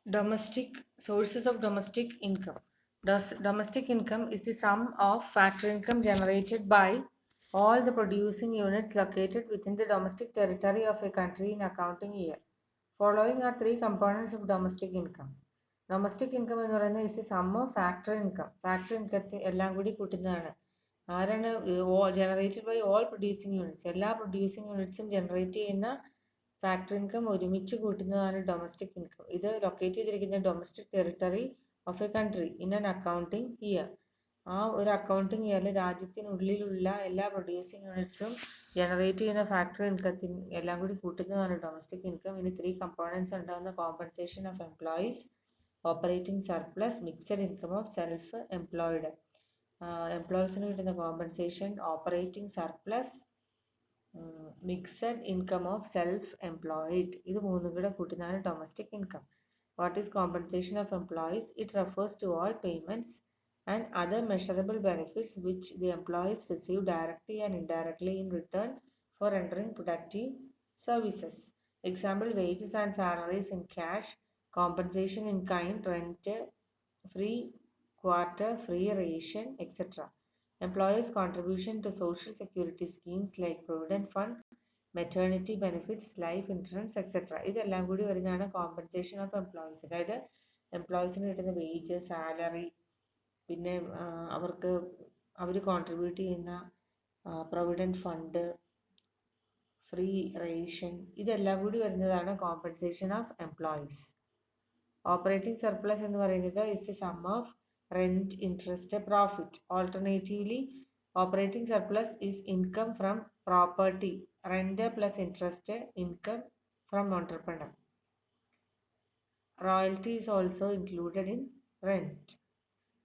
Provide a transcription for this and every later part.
Domestic sources of domestic income. Domestic income is the sum of factor income generated by all the producing units located within the domestic territory of a country in accounting year. Following are three components of domestic income. Domestic income എന്ന് പറയുന്നത് is the sum of factor income. Factor income എല്ലാം കൂടി കൂട്ടുന്നതാണ്. ആരാണ് generated by all producing units. എല്ലാ producing unitsഉം generate ചെയ്യുന്ന factor income ഒരുമിച്ച് കൂട്ടുന്നതാണ് ഡൊമസ്റ്റിക് ഇൻകം. ഇത് ലൊക്കേറ്റ് ചെയ്തിരിക്കുന്ന domestic territory of a country in an accounting year. ആ ഒരു അക്കൗണ്ടിങ് ഇയറിൽ രാജ്യത്തിനുള്ളിലുള്ള എല്ലാ പ്രൊഡ്യൂസിങ് യൂണിറ്റ്സും ജനറേറ്റ് ചെയ്യുന്ന ഫാക്ടറി ഇൻകത്തിന് എല്ലാം കൂടി കൂട്ടുന്നതാണ് ഡൊമസ്റ്റിക് ഇൻകം. ഇനി ത്രീ കമ്പോണൻസ് ഉണ്ടാകുന്ന compensation of employees, operating surplus, mixed income of self employed. എംപ്ലോയീസിന് കിട്ടുന്ന compensation, operating surplus, mixed income of self employed. ഇത് മൂന്നും കൂടെ കൂട്ടുന്നതാണ് domestic income. What is compensation of employees? It refers to all payments and other measurable benefits which the employees receive directly and indirectly in return for rendering productive services. Example, wages and salaries in cash, compensation in kind, rent, free quarter, free ration, etc. Employees' contribution to social security schemes like provident fund, maternity benefits, life insurance, etc. ഇതെല്ലാം കൂടി വരുന്നതാണ് compensation of employees. അതായത് എംപ്ലോയീസിന് കിട്ടുന്ന wage, salary, പിന്നെ അവർക്ക് അവർ contribute ചെയ്യുന്ന provident fund, free ration, ഇതെല്ലാം കൂടി വരുന്നതാണ് compensation of employees. Operating surplus എന്ന് പറയുന്നത് is the sum of rent, interest, profit. Alternatively operating surplus is income from property, rent plus interest, income from entrepreneur. Royalty is also included in rent.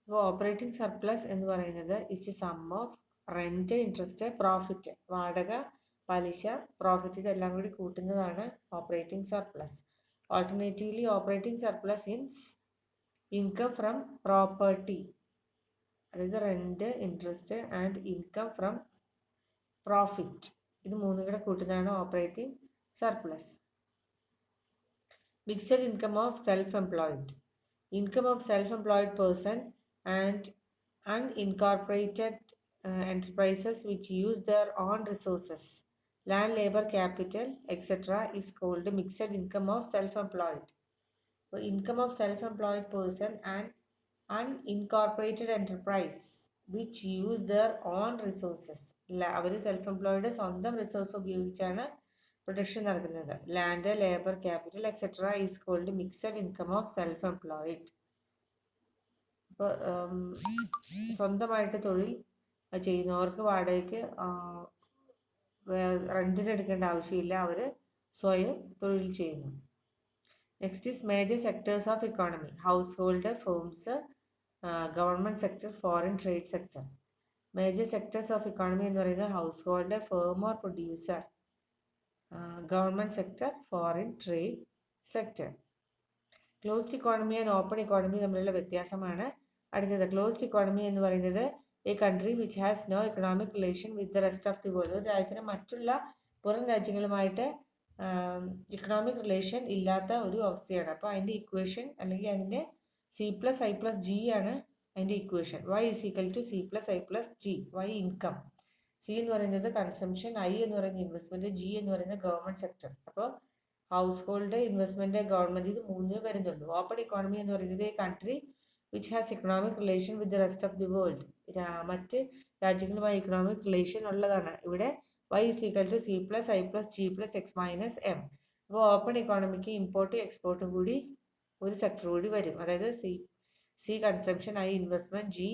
അപ്പോൾ operating surplus എന്ന് പറയുന്നത് is the sum of rent, interest, profit. വാടക, പലിശ, profit ഇതെല്ലാം കൂടി കൂട്ടുന്നതാണ് operating surplus. Alternatively operating surplus ins income from property, അതായത് rent, interest and income from profit. ഇത് മൂന്നും കൂടെ കൂട്ടുന്നതാണ് operating surplus. Mixed income of self employed. Income of self-employed person and unincorporated enterprises which use their own resources, land, labor, capital, etc. is called mixed income of self-employed. So, income of self-employed person and unincorporated enterprise which use their own resources. അവർ self employed സ്വന്തം resource ഉപയോഗിച്ചാണ് production നടക്കുന്നത്. Land, labour, capital, etcetera is called mixed income of self employed. ഇപ്പോൾ സ്വന്തമായിട്ട് തൊഴിൽ ചെയ്യുന്നവർക്ക് വാടകയ്ക്ക് റെന്റിന് എടുക്കേണ്ട ആവശ്യമില്ല, അവർ സ്വയം തൊഴിൽ ചെയ്യുന്നു. Next is major sectors of economy. Household, firms, government sector, foreign trade sector. Major sectors of economy എന്ന് പറയുന്നത് household, firm or producer, government sector, foreign trade sector. Closed economy and open economy തമ്മിലുള്ള വ്യത്യാസമാണ് അടുത്തത്. Closed economy എന്ന് പറയുന്നത് a country which has no economic relation with the rest of the world. രാജ്യത്തിന് മറ്റുള്ള പുറം രാജ്യങ്ങളുമായിട്ട് ഇക്കണോമിക് റിലേഷൻ ഇല്ലാത്ത ഒരു അവസ്ഥയാണ്. അപ്പോൾ അതിൻ്റെ ഇക്വേഷൻ അല്ലെങ്കിൽ അതിൻ്റെ C+I+G ആണ് അതിൻ്റെ equation. Y is equal to C+I+G. Y income. C എന്ന് പറയുന്നത് കൺസംഷൻ, I എന്ന് പറയുന്നത് ഇൻവെസ്റ്റ്മെന്റ്, G എന്ന് പറയുന്നത് ഗവൺമെന്റ് സെക്ടർ. അപ്പോൾ ഹൗസ് ഹോൾഡ്, ഇൻവെസ്റ്റ്മെന്റ്, ഗവൺമെന്റ്, ഇത് മൂന്നേ വരുന്നുള്ളൂ. ഓപ്പൺ ഇക്കോണമി എന്ന് പറയുന്നത് a country which has economic relation with the rest of the world. മറ്റ് രാജ്യങ്ങളുമായി ഇക്കണോമിക് റിലേഷൻ ഉള്ളതാണ്. ഇവിടെ Y is equal to C+I+G plus X minus M. അപ്പോൾ ഓപ്പൺ ഇക്കോണമിക്ക് ഇമ്പോർട്ടും എക്സ്പോർട്ടും കൂടി ഒരു സെക്ടർ കൂടി വരും. അതായത് C consumption, I investment, G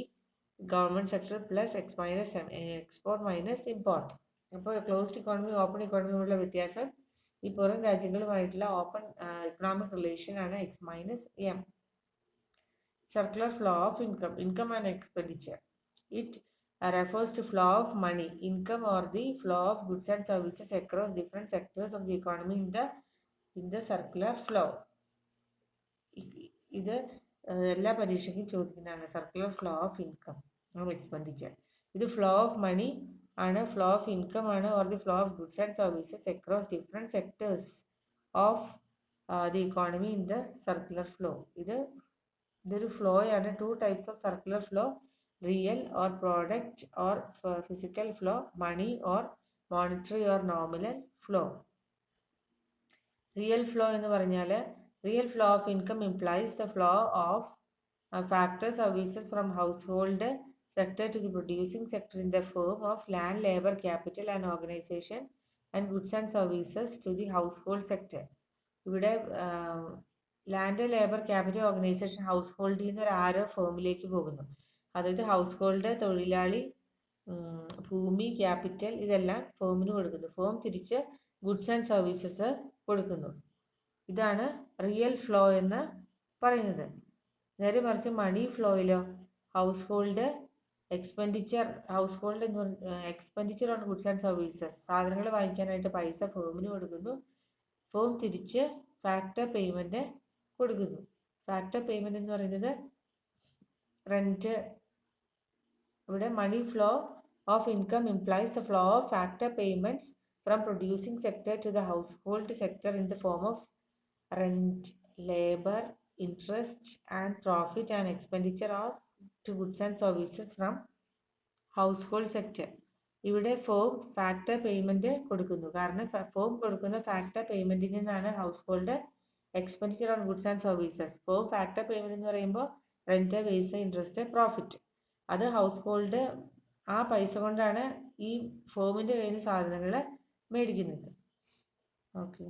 government sector plus X minus M, export minus import. അപ്പോൾ ക്ലോസ്ഡ് ഇക്കോണമി, ഓപ്പൺ ഇക്കോണമിയുള്ള വ്യത്യാസം ഈ പുറം രാജ്യങ്ങളുമായിട്ടുള്ള ഓപ്പൺ ഇക്കണോമിക് റിലേഷൻ ആണ് X minus M. Circular flow of income. Income and expenditure. It refers to flow of money, income or the flow of goods and services across different sectors of the economy in the circular flow. ഇത് എല്ലാ പരീക്ഷയ്ക്കും ചോദിക്കുന്നതാണ്. Circular flow of income or expenditure. ഇത് flow of money ആണ്, flow of income ആണ്, or the flow of goods and services across different sectors of the economy in the circular flow. ഇതൊരു flow ആണ്. 2 types of circular flow, real or product or physical flow, money or monetary or nominal flow. Real flow എന്ന് പറഞ്ഞാൽ real flow of income implies the flow of factors services from household sector to the producing sector in the form of land, labor, capital and organization and goods and services to the household sector. ഇവിടെ land, labour, capital, organisation, ഹൗസ് ഹോൾഡിൽ നിന്ന് ഒരു ആരോ ഫേമിലേക്ക് പോകുന്നു. അതായത് house hold, തൊഴിലാളി, ഭൂമി, capital ഇതെല്ലാം ഫേമിന് കൊടുക്കുന്നു. ഫേം തിരിച്ച് ഗുഡ്സ് ആൻഡ് സർവീസസ് കൊടുക്കുന്നു. ഇതാണ് റിയൽ ഫ്ലോ എന്ന് പറയുന്നത്. നേരെ മറിച്ച് മണി ഫ്ലോയിലോ household expenditure on goods and services, സാധനങ്ങൾ വാങ്ങിക്കാനായിട്ട് പൈസ ഫേമിന് കൊടുക്കുന്നു. ഫേം തിരിച്ച് ഫാക്ടർ പേയ്മെന്റ് കൊടുക്കുന്നു. ഫാക്ടർ പേയ്മെന്റ് എന്ന് പറയുന്നത് റെന്റ്. ഇവിടെ money flow of income implies the flow of factor payments from producing sector to the household sector in the form of rent, labor, interest and profit and expenditure to goods and services from household sector. ഇവിടെ form factor payment കൊടുക്കുന്നു. കാരണം form കൊടുക്കുന്ന factor പേയ്മെന്റിൽ നിന്നാണ് house hold expenditure on goods and services. Form factor payment എന്ന് പറയുമ്പോൾ rent, vase, interest, profit. അത് house hold ആ പൈസ കൊണ്ടാണ് ഈ ഫോമിന്റെ കയ്യിൽ നിന്ന് സാധനങ്ങൾ മേടിക്കുന്നത്. ഓക്കെ.